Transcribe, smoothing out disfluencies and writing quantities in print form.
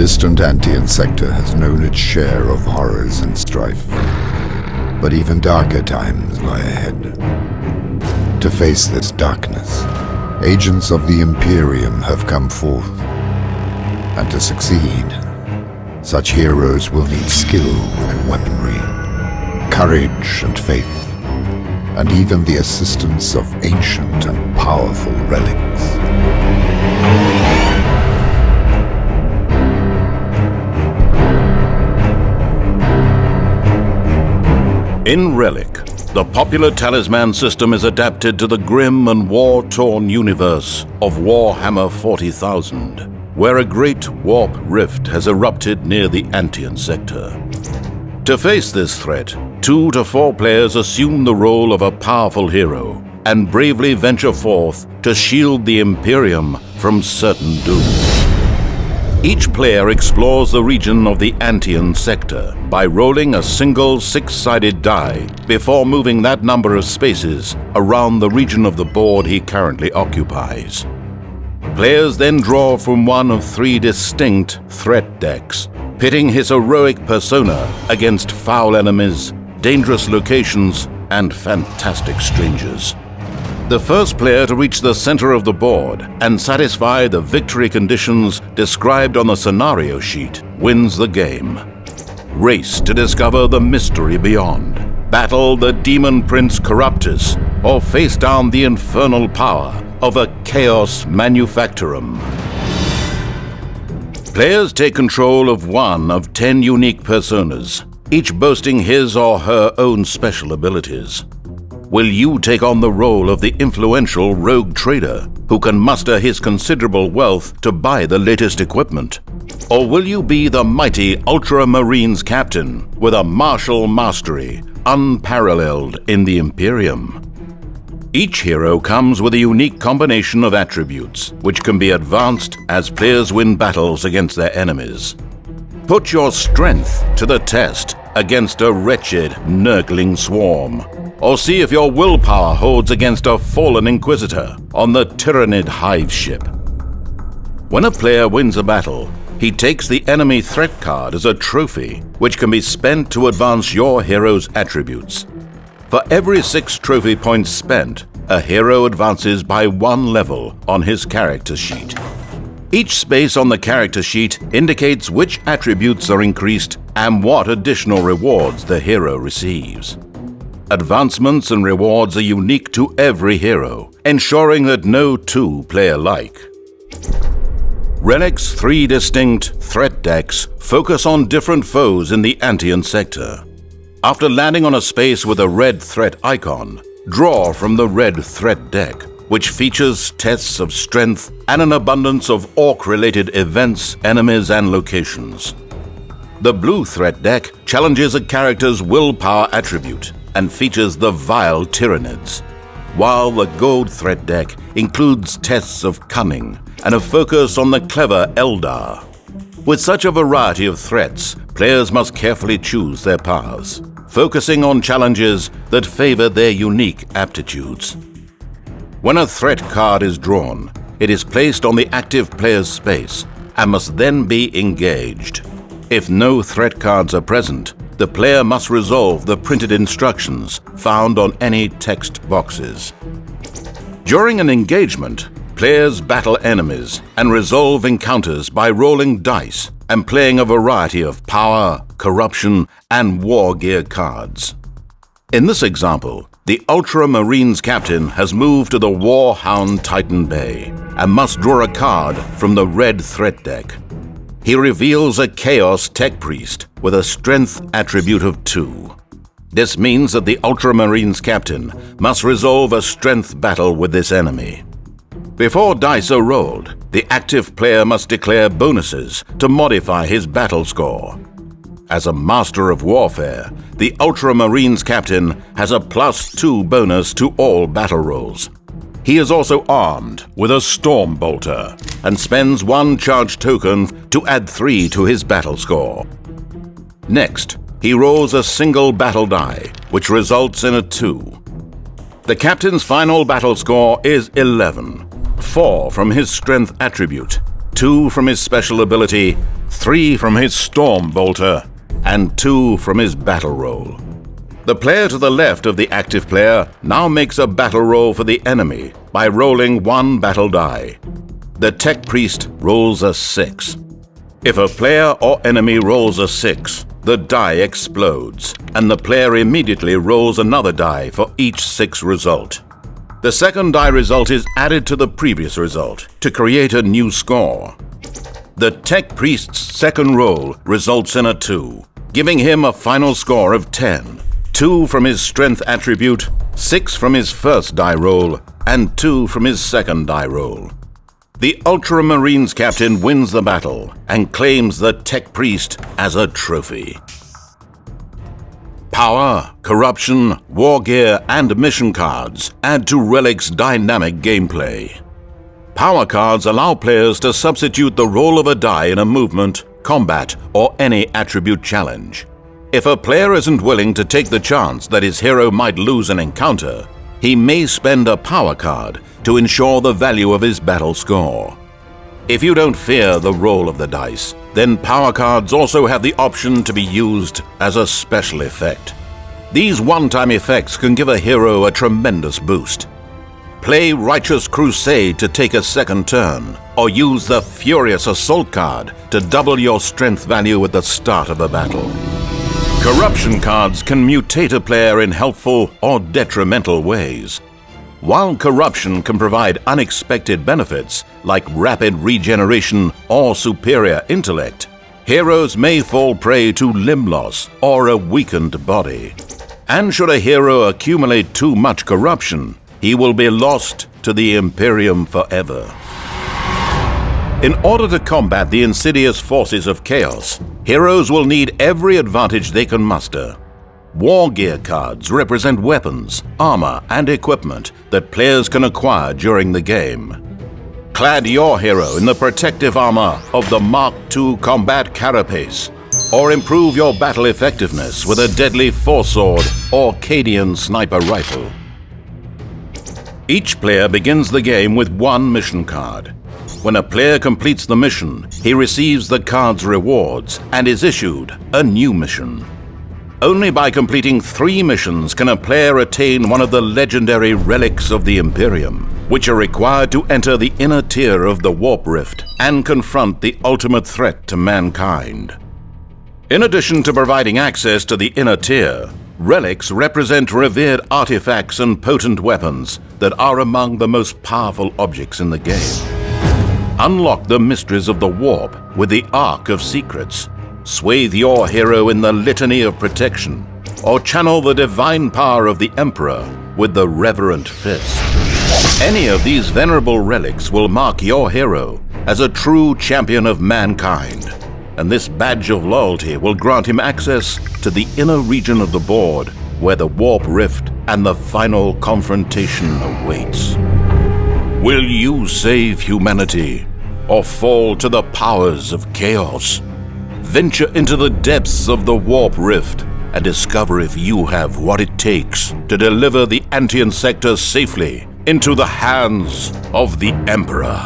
distant Antian Sector has known its share of horrors and strife, but even darker times lie ahead. To face this darkness, agents of the Imperium have come forth. And to succeed, such heroes will need skill and weaponry, courage and faith, and even the assistance of ancient and powerful relics. In Relic, the popular Talisman system is adapted to the grim and war-torn universe of Warhammer 40,000, where a great warp rift has erupted near the Antian Sector. To face this threat, 2 to 4 players assume the role of a powerful hero and bravely venture forth to shield the Imperium from certain doom. Each player explores the region of the Antian Sector by rolling a single 6-sided die before moving that number of spaces around the region of the board he currently occupies. Players then draw from one of 3 distinct threat decks, pitting his heroic persona against foul enemies, dangerous locations, and fantastic strangers. The first player to reach the center of the board and satisfy the victory conditions described on the scenario sheet wins the game. Race to discover the mystery beyond, battle the demon prince Corruptus, or face down the infernal power of a Chaos Manufactorum. Players take control of one of 10 unique personas, each boasting his or her own special abilities. Will you take on the role of the influential rogue trader who can muster his considerable wealth to buy the latest equipment? Or will you be the mighty Ultramarines captain with a martial mastery unparalleled in the Imperium? Each hero comes with a unique combination of attributes, which can be advanced as players win battles against their enemies. Put your strength to the test against a wretched, nurgling swarm, or see if your willpower holds against a fallen Inquisitor on the Tyrannid Hive ship. When a player wins a battle, he takes the enemy threat card as a trophy, which can be spent to advance your hero's attributes. For every 6 trophy points spent, a hero advances by 1 level on his character sheet. Each space on the character sheet indicates which attributes are increased and what additional rewards the hero receives. Advancements and rewards are unique to every hero, ensuring that no 2 play alike. Relic's 3 distinct threat decks focus on different foes in the Antian Sector. After landing on a space with a red threat icon, draw from the red threat deck, which features tests of strength and an abundance of orc-related events, enemies, and locations. The blue threat deck challenges a character's willpower attribute and features the vile Tyrannids, while the gold threat deck includes tests of cunning and a focus on the clever Eldar. With such a variety of threats, players must carefully choose their paths, focusing on challenges that favor their unique aptitudes. When a threat card is drawn, it is placed on the active player's space and must then be engaged. If no threat cards are present, the player must resolve the printed instructions found on any text boxes. During an engagement, players battle enemies and resolve encounters by rolling dice and playing a variety of power, corruption, and war gear cards. In this example, the Ultramarines captain has moved to the Warhound Titan Bay and must draw a card from the red threat deck. He reveals a Chaos Tech Priest with a strength attribute of 2. This means that the Ultramarines captain must resolve a strength battle with this enemy. Before dice are rolled, the active player must declare bonuses to modify his battle score. As a master of warfare, the Ultramarines captain has a +2 bonus to all battle rolls. He is also armed with a Storm Bolter and spends 1 charge token to add 3 to his battle score. Next, he rolls a single battle die, which results in a 2. The captain's final battle score is 11, 4 from his strength attribute, 2 from his special ability, 3 from his Storm Bolter, and 2 from his battle roll. The player to the left of the active player now makes a battle roll for the enemy by rolling 1 battle die. The Tech Priest rolls a 6. If a player or enemy rolls a 6, the die explodes, and the player immediately rolls another die for each 6 result. The second die result is added to the previous result to create a new score. The Tech Priest's second roll results in a 2, giving him a final score of 10. 2 from his strength attribute, 6 from his first die roll, and 2 from his second die roll. The Ultramarines captain wins the battle and claims the Tech Priest as a trophy. Power, corruption, war gear, and mission cards add to Relic's dynamic gameplay. Power cards allow players to substitute the roll of a die in a movement, combat, or any attribute challenge. If a player isn't willing to take the chance that his hero might lose an encounter, he may spend a power card to ensure the value of his battle score. If you don't fear the roll of the dice, then power cards also have the option to be used as a special effect. These one-time effects can give a hero a tremendous boost. Play Righteous Crusade to take a second turn, or use the Furious Assault card to double your strength value at the start of a battle. Corruption cards can mutate a player in helpful or detrimental ways. While corruption can provide unexpected benefits like rapid regeneration or superior intellect, heroes may fall prey to limb loss or a weakened body. And should a hero accumulate too much corruption, he will be lost to the Imperium forever. In order to combat the insidious forces of chaos, heroes will need every advantage they can muster. War gear cards represent weapons, armor, and equipment that players can acquire during the game. Clad your hero in the protective armor of the Mark II Combat Carapace, or improve your battle effectiveness with a deadly foresword or Cadian sniper rifle. Each player begins the game with 1 mission card. When a player completes the mission, he receives the card's rewards and is issued a new mission. Only by completing 3 missions can a player attain one of the legendary Relics of the Imperium, which are required to enter the inner tier of the Warp Rift and confront the ultimate threat to mankind. In addition to providing access to the inner tier, Relics represent revered artifacts and potent weapons that are among the most powerful objects in the game. Unlock the mysteries of the Warp with the Ark of Secrets, swathe your hero in the Litany of Protection, or channel the divine power of the Emperor with the Reverent Fist. Any of these venerable relics will mark your hero as a true champion of mankind, and this badge of loyalty will grant him access to the inner region of the board where the Warp Rift and the final confrontation awaits. Will you save humanity, or fall to the powers of chaos? Venture into the depths of the Warp Rift and discover if you have what it takes to deliver the Antian Sector safely into the hands of the Emperor.